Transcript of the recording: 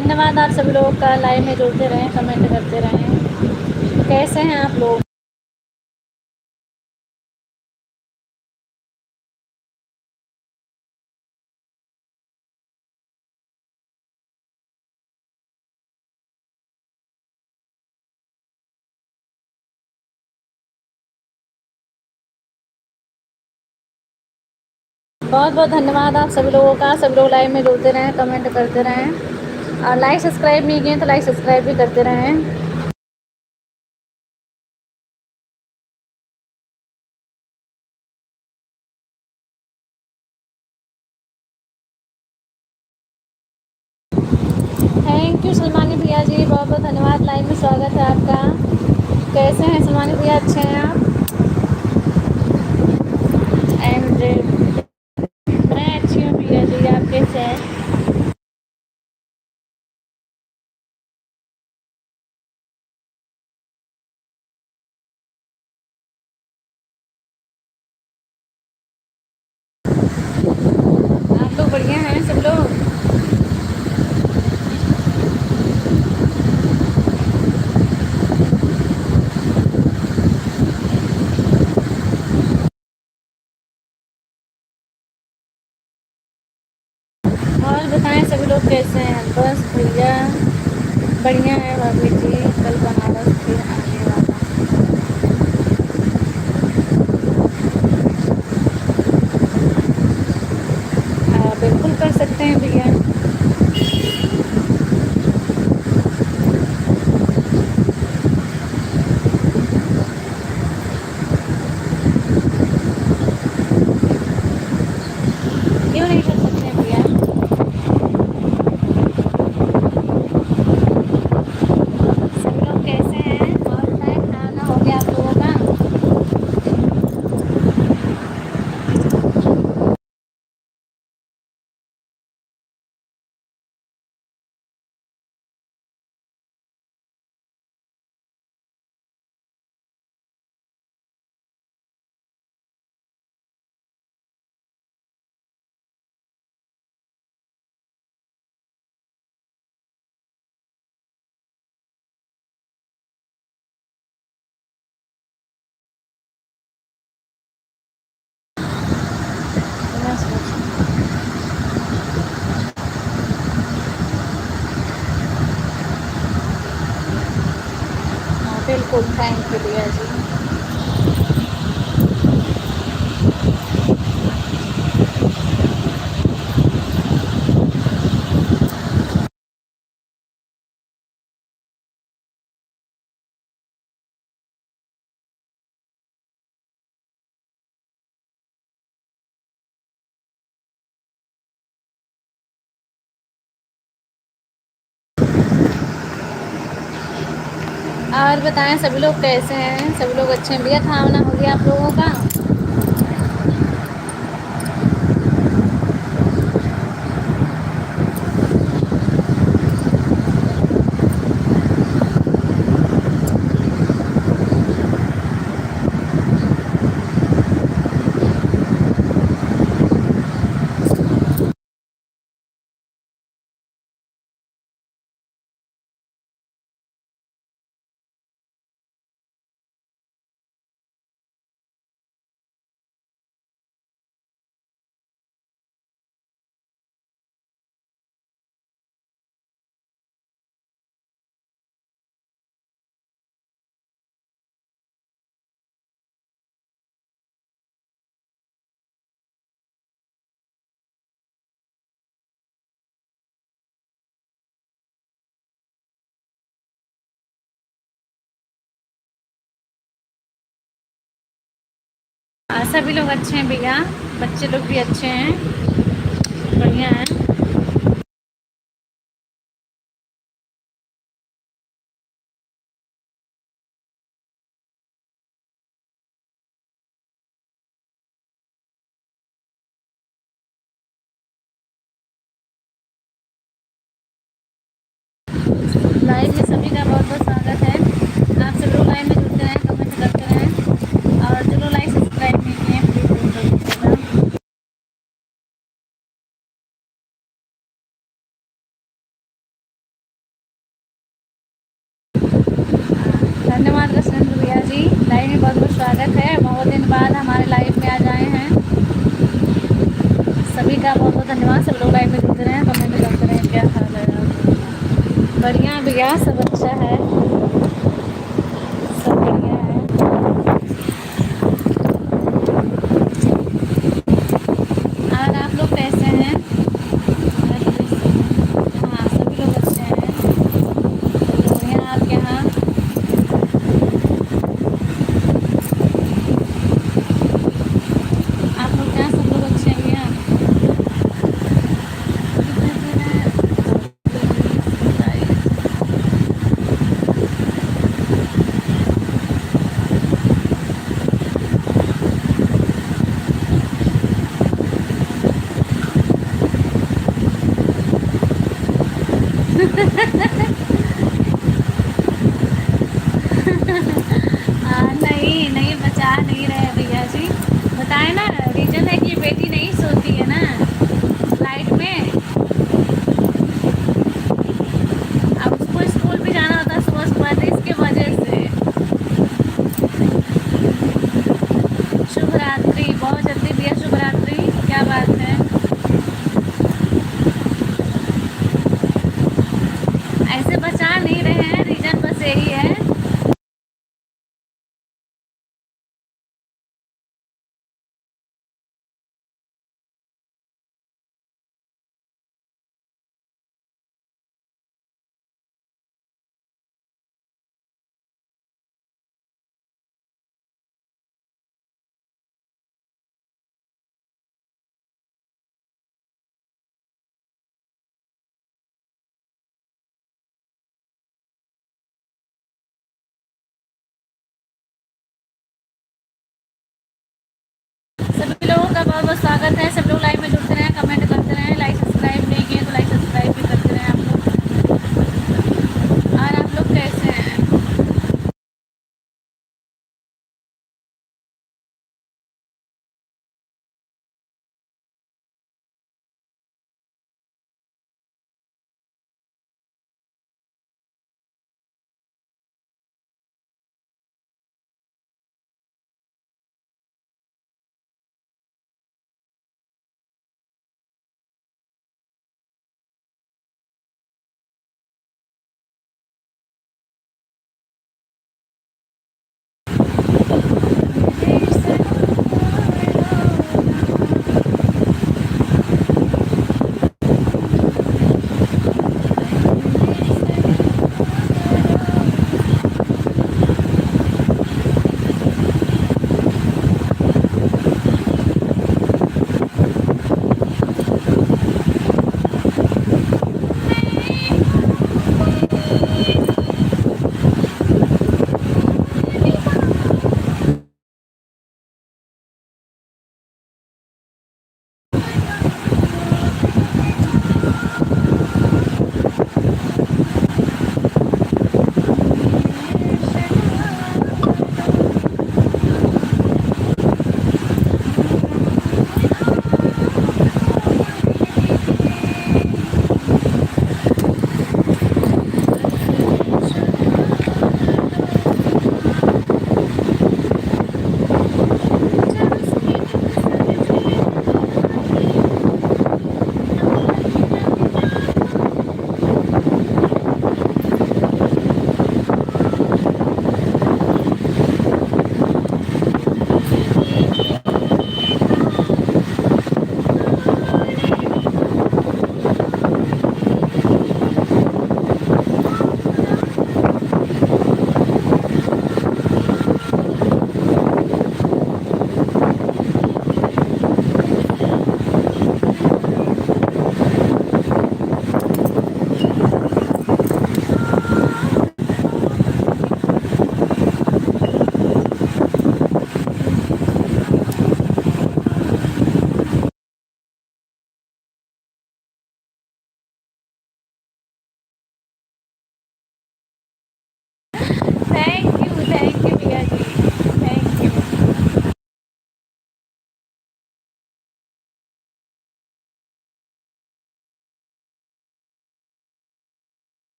धन्यवाद आप सभी लोगों का, लाइव में जुड़ते रहें, कमेंट करते रहें। कैसे हैं आप लोग? बहुत बहुत धन्यवाद आप सभी लोगों का। सभी लोग लाइव में जुड़ते रहें, कमेंट करते रहें और लाइक सब्सक्राइब नहीं किए तो लाइक सब्सक्राइब भी करते रहें। थैंक यू सलमानी भैया जी, बहुत बहुत धन्यवाद। लाइव में स्वागत है आपका। कैसे हैं सलमानी भैया? अच्छे हैं आप? एंड मैं अच्छी हूँ भैया जी, आप कैसे हैं? आप लोग बढ़िया हैं सब लोग? और बताएं सभी लोग कैसे हैं? बस भैया बढ़िया है भाभी जी, कल बनारस फिर आने वाला। बिल्कुल कर सकते हैं भैया। क्यों नहीं कर सकते हैं भैया? सभी लोग कैसे हैं? और बताएं, खाना हो गया आप लोगों का? बिना सोचे। हाँ बिल्कुल, थैंक यू भैया जी। और बताएं सभी लोग कैसे हैं? सभी लोग अच्छे हैं भैया? खाना हो गया आप लोगों का? सभी लोग अच्छे हैं भैया, बच्चे लोग भी अच्छे हैं, बढ़िया हैं। लाइव में सभी का बहुत बहुत स्वागत है। आप सब लोग लाइव में जुड़ते रहें, कमेंट करते रहें और जो लोग लाइक सब्सक्राइब नहीं किए प्लीज़ जरूर कर दीजिएगा। में बहुत बहुत स्वागत है। बहुत दिन बाद हमारे लाइव में आ जाए हैं। सभी का बहुत बहुत धन्यवाद। सब लोग लाइव में जुड़ते रहे हैं, कमेंट करते रहे। क्या हाल है आप? बढ़िया भैया, सब अच्छा है, सब बढ़िया है। और आप लोग कैसे हैं? हाँ, सभी लोग अच्छे हैं, सब बढ़िया। आपके यहाँ? आप लोग क्या सब लोग अच्छे हैं भैया? नहीं नहीं, बचा नहीं रहे भैया जी। बताए ना, रीजन है कि बेटी नहीं सोती है ना लाइट में। अब उसको स्कूल भी जाना होता है सुबह सुबह, तो इसके वजह से। शुभ रात्रि, बहुत जल्दी भैया, शुभ रात्रि। क्या बात है? ऐसे बचा नहीं रहे हैं, रीजन बस यही है। सभी लोगों का बहुत बहुत स्वागत है। सभी